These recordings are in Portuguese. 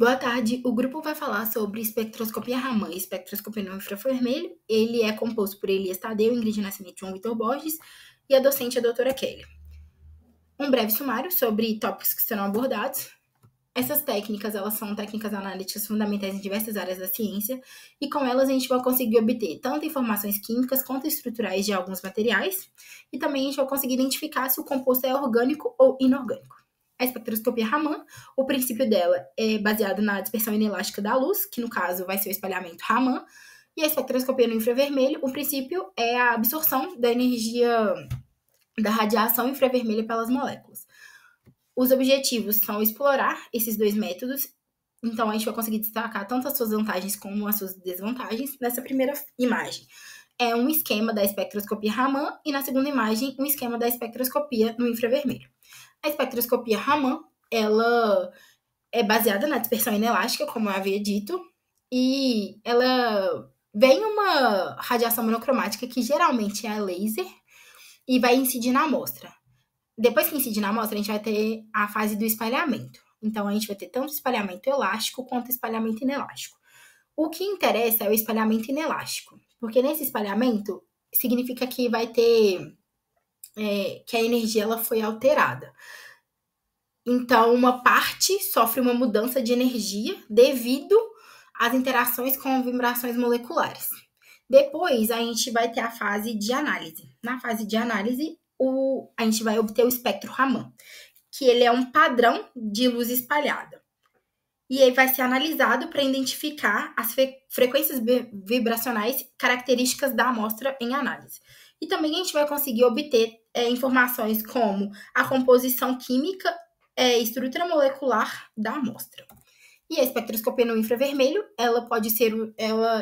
Boa tarde. O grupo vai falar sobre espectroscopia Raman e espectroscopia no infravermelho. Ele é composto por Elias Tadeu, Ingrid Nascimento e João Vitor Borges, e a docente é a doutora Kelly. Um breve sumário sobre tópicos que serão abordados. Essas técnicas, elas são técnicas analíticas fundamentais em diversas áreas da ciência, e com elas a gente vai conseguir obter tanto informações químicas quanto estruturais de alguns materiais, e também a gente vai conseguir identificar se o composto é orgânico ou inorgânico. A espectroscopia Raman, o princípio dela é baseado na dispersão inelástica da luz, que no caso vai ser o espalhamento Raman, e a espectroscopia no infravermelho, o princípio é a absorção da energia da radiação infravermelha pelas moléculas. Os objetivos são explorar esses dois métodos, então a gente vai conseguir destacar tanto as suas vantagens como as suas desvantagens. Nessa primeira imagem é um esquema da espectroscopia Raman e na segunda imagem um esquema da espectroscopia no infravermelho. A espectroscopia Raman, ela é baseada na dispersão inelástica, como eu havia dito, e ela vem uma radiação monocromática que geralmente é a laser e vai incidir na amostra. Depois que incidir na amostra, a gente vai ter a fase do espalhamento. Então, a gente vai ter tanto espalhamento elástico quanto espalhamento inelástico. O que interessa é o espalhamento inelástico, porque nesse espalhamento significa que vai ter que a energia ela foi alterada. Então, uma parte sofre uma mudança de energia devido às interações com vibrações moleculares. Depois, a gente vai ter a fase de análise. Na fase de análise, a gente vai obter o espectro Raman, que ele é um padrão de luz espalhada. E aí vai ser analisado para identificar as frequências vibracionais características da amostra em análise. E também a gente vai conseguir obter informações como a composição química e estrutura molecular da amostra. E a espectroscopia no infravermelho, ela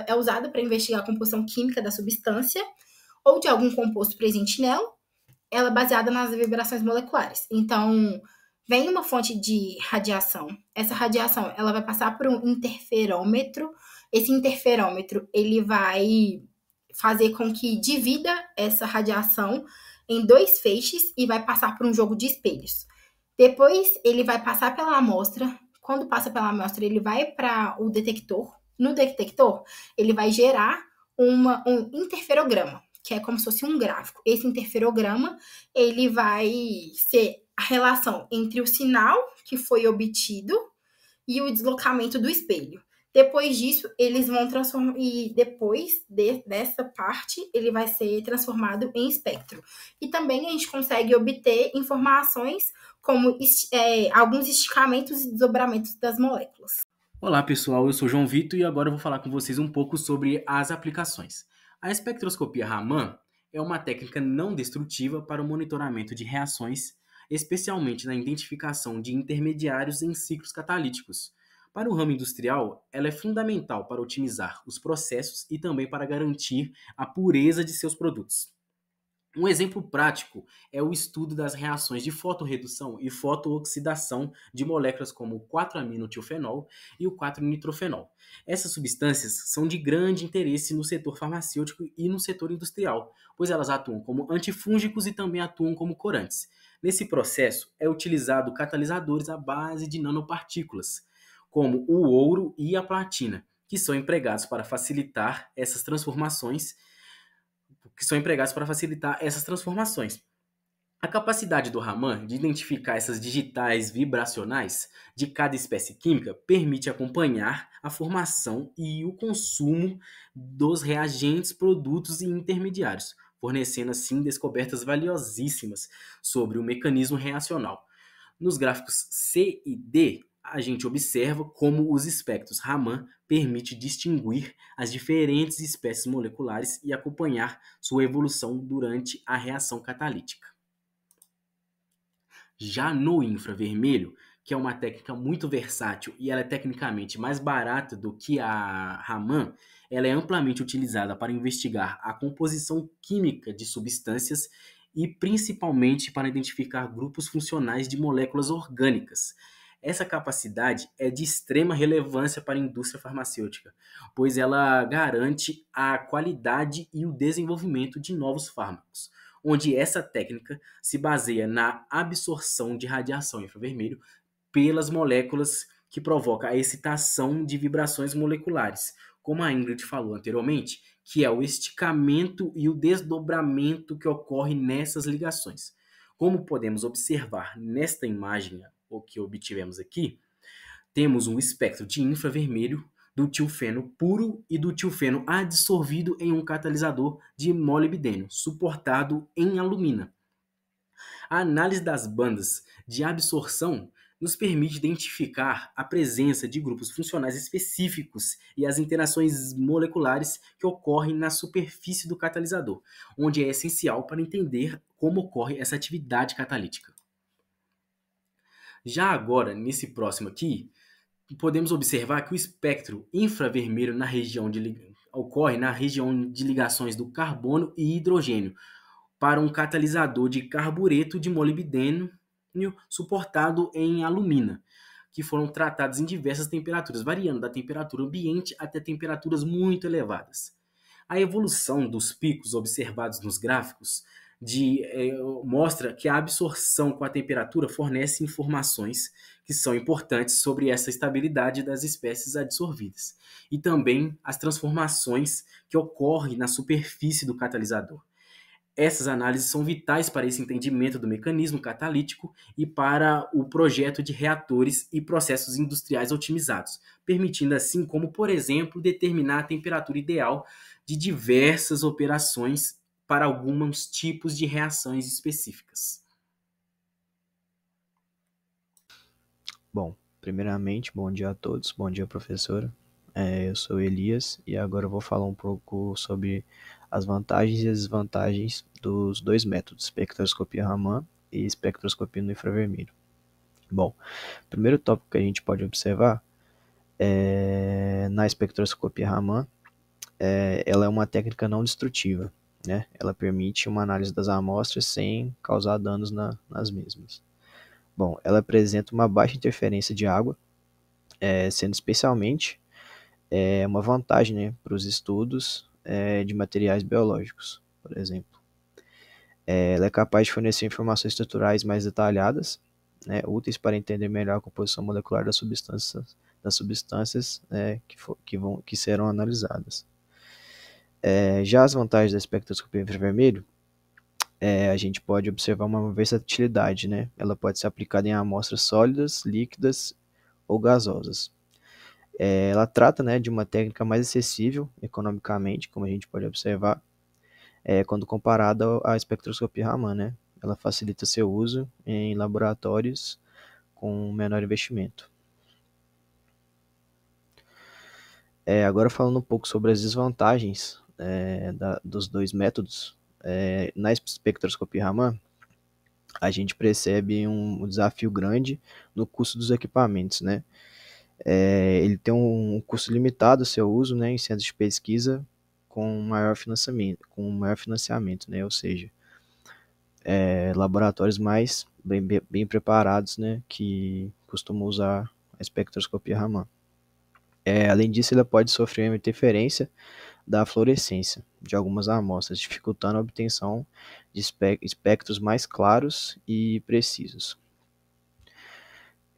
é usada para investigar a composição química da substância ou de algum composto presente nela. Ela é baseada nas vibrações moleculares. Então, vem uma fonte de radiação. Essa radiação, ela vai passar por um interferômetro. Esse interferômetro, ele vai fazer com que divida essa radiação em dois feixes e vai passar por um jogo de espelhos. Depois, ele vai passar pela amostra. Quando passa pela amostra, ele vai para o detector. No detector, ele vai gerar um interferograma, que é como se fosse um gráfico. Esse interferograma, ele vai ser a relação entre o sinal que foi obtido e o deslocamento do espelho. Depois disso, eles vão transformar, e depois dessa parte, ele vai ser transformado em espectro. E também a gente consegue obter informações como alguns esticamentos e desdobramentos das moléculas. Olá pessoal, eu sou João Vitor e agora eu vou falar com vocês um pouco sobre as aplicações. A espectroscopia Raman é uma técnica não destrutiva para o monitoramento de reações, especialmente na identificação de intermediários em ciclos catalíticos. Para o ramo industrial, ela é fundamental para otimizar os processos e também para garantir a pureza de seus produtos. Um exemplo prático é o estudo das reações de fotorredução e fotooxidação de moléculas como o 4-aminotilfenol e o 4-nitrofenol. Essas substâncias são de grande interesse no setor farmacêutico e no setor industrial, pois elas atuam como antifúngicos e também atuam como corantes. Nesse processo, é utilizado catalisadores à base de nanopartículas, como o ouro e a platina, que são empregados para facilitar essas transformações A capacidade do Raman de identificar essas digitais vibracionais de cada espécie química permite acompanhar a formação e o consumo dos reagentes, produtos e intermediários, fornecendo assim descobertas valiosíssimas sobre o mecanismo reacional. Nos gráficos C e D, a gente observa como os espectros Raman permite distinguir as diferentes espécies moleculares e acompanhar sua evolução durante a reação catalítica. Já no infravermelho, que é uma técnica muito versátil e ela é tecnicamente mais barata do que a Raman, ela é amplamente utilizada para investigar a composição química de substâncias e principalmente para identificar grupos funcionais de moléculas orgânicas. Essa capacidade é de extrema relevância para a indústria farmacêutica, pois ela garante a qualidade e o desenvolvimento de novos fármacos, onde essa técnica se baseia na absorção de radiação infravermelho pelas moléculas que provoca a excitação de vibrações moleculares, como a Ingrid falou anteriormente, que é o esticamento e o desdobramento que ocorre nessas ligações. Como podemos observar nesta imagem, o que obtivemos aqui, temos um espectro de infravermelho do tilfeno puro e do tilfeno adsorvido em um catalisador de molibdênio, suportado em alumina. A análise das bandas de absorção nos permite identificar a presença de grupos funcionais específicos e as interações moleculares que ocorrem na superfície do catalisador, onde é essencial para entender como ocorre essa atividade catalítica. Já agora, nesse próximo aqui, podemos observar que o espectro infravermelho ocorre na região de ligações do carbono e hidrogênio para um catalisador de carbureto de molibdênio suportado em alumina, que foram tratados em diversas temperaturas, variando da temperatura ambiente até temperaturas muito elevadas. A evolução dos picos observados nos gráficos mostra que a absorção com a temperatura fornece informações que são importantes sobre essa estabilidade das espécies adsorvidas e também as transformações que ocorrem na superfície do catalisador. Essas análises são vitais para esse entendimento do mecanismo catalítico e para o projeto de reatores e processos industriais otimizados, permitindo assim como, por exemplo, determinar a temperatura ideal de diversas operações para alguns tipos de reações específicas. Bom, primeiramente, bom dia a todos, bom dia, professora. Eu sou Elias e agora eu vou falar um pouco sobre as vantagens e as desvantagens dos dois métodos, espectroscopia Raman e espectroscopia no infravermelho. Bom, o primeiro tópico que a gente pode observar na espectroscopia Raman, ela é uma técnica não destrutiva, né? Ela permite uma análise das amostras sem causar danos nas mesmas. Bom, ela apresenta uma baixa interferência de água, sendo especialmente uma vantagem, né, para os estudos de materiais biológicos, por exemplo. Ela é capaz de fornecer informações estruturais mais detalhadas, né, úteis para entender melhor a composição molecular das substâncias que serão analisadas. Já as vantagens da espectroscopia infravermelho, a gente pode observar uma versatilidade, né? Ela pode ser aplicada em amostras sólidas, líquidas ou gasosas. Ela trata, né, de uma técnica mais acessível economicamente, como a gente pode observar, quando comparada à espectroscopia Raman, né? Ela facilita seu uso em laboratórios com menor investimento. Agora falando um pouco sobre as desvantagens dos dois métodos, na espectroscopia Raman, a gente percebe um desafio grande no custo dos equipamentos, né? Ele tem um custo limitado ao seu uso, né, em centros de pesquisa com maior financiamento, né? Ou seja, laboratórios mais bem preparados, né, que costumam usar a espectroscopia Raman. Além disso, ela pode sofrer uma interferência da fluorescência de algumas amostras, dificultando a obtenção de espectros mais claros e precisos.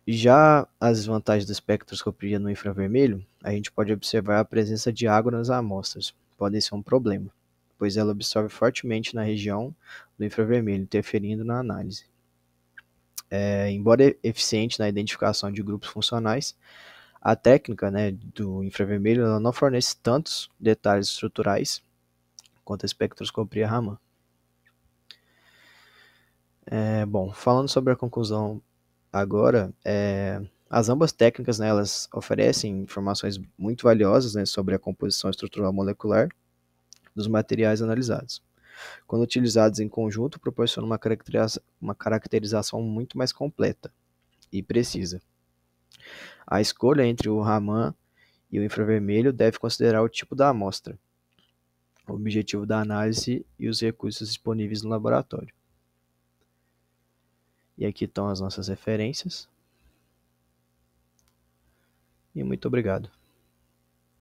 Já as desvantagens da espectroscopia no infravermelho, a gente pode observar a presença de água nas amostras, podem ser um problema, pois ela absorve fortemente na região do infravermelho, interferindo na análise. Embora eficiente na identificação de grupos funcionais, a técnica, né, do infravermelho ela não fornece tantos detalhes estruturais quanto a espectroscopia Raman. Bom, falando sobre a conclusão agora, as ambas técnicas, né, elas oferecem informações muito valiosas, né, sobre a composição estrutural molecular dos materiais analisados. Quando utilizados em conjunto, proporcionam uma caracterização muito mais completa e precisa. A escolha entre o Raman e o infravermelho deve considerar o tipo da amostra, o objetivo da análise e os recursos disponíveis no laboratório. E aqui estão as nossas referências. E muito obrigado.